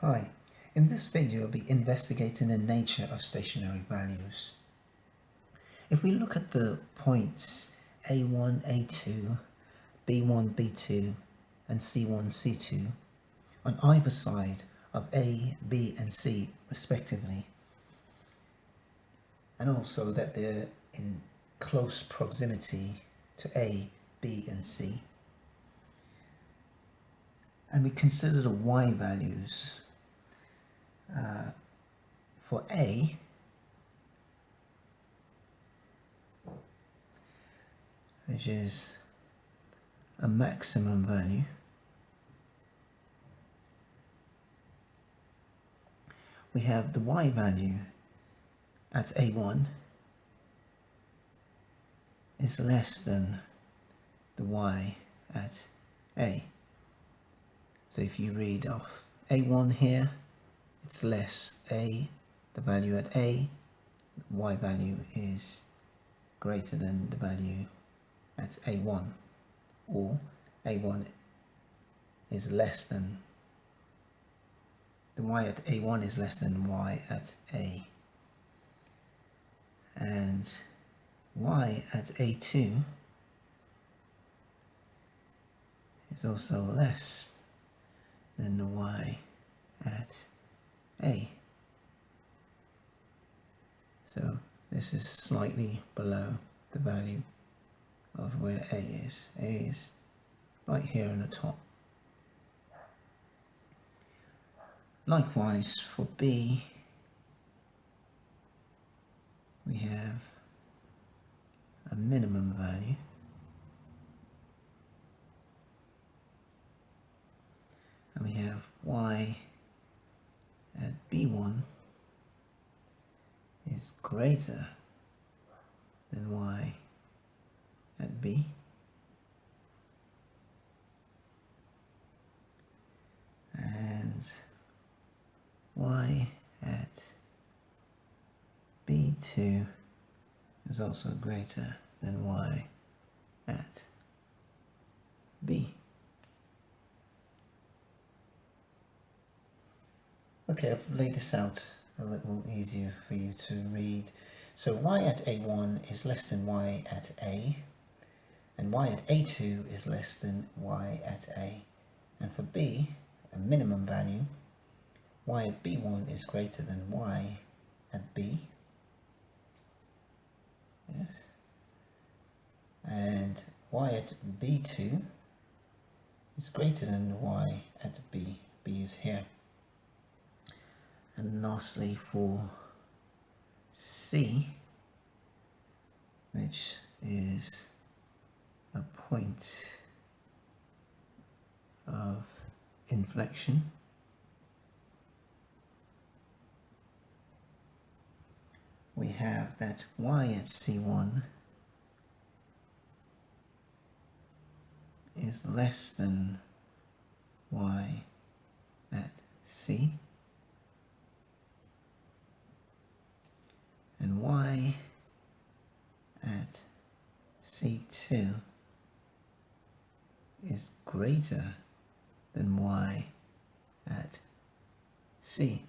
Hi, in this video I'll be investigating the nature of stationary values. If we look at the points A1, A2, B1, B2 and C1, C2 on either side of A, B and C respectively, and also that they're in close proximity to A, B and C, and we consider the y values for A, which is a maximum value, we have the y value at A1 is less than the y at A. So if you read off A1 here, it's less A, the value at A, the y value is greater than the value at A1, or A1 is less than, the y at A1 is less than y at A, and y at A2 is also less than the y at A. So this is slightly below the value of where A is. A is right here on the top. Likewise for B, we have a minimum value, and we have y at B1 is greater than y at B, and y at B2 is also greater than y at B. Okay, I've laid this out a little easier for you to read. So y at A1 is less than y at A, and y at A2 is less than y at A. And for B, a minimum value, y at B1 is greater than y at B. Yes. And y at B2 is greater than y at B. B is here. And lastly for C, which is a point of inflection, we have that y at C1 is less than y at C, and y at C2 is greater than y at C.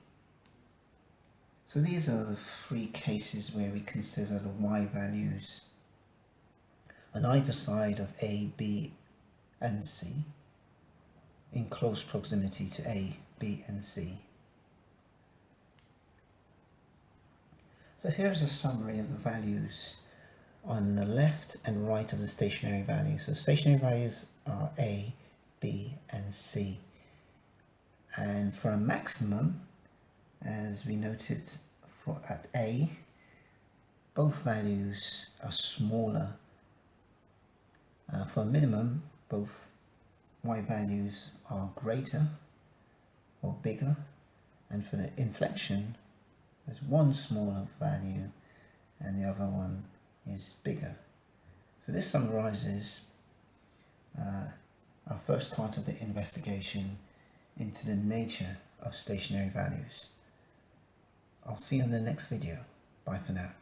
So these are the three cases where we consider the y values on either side of A, B and C in close proximity to A, B and C. So here's a summary of the values on the left and right of the stationary values. So stationary values are A, B and C. And for a maximum, as we noted for at A, both values are smaller. For a minimum, both y values are greater or bigger, and for the inflection, there's one smaller value and the other one is bigger. So this summarizes our first part of the investigation into the nature of stationary values. I'll see you in the next video. Bye for now.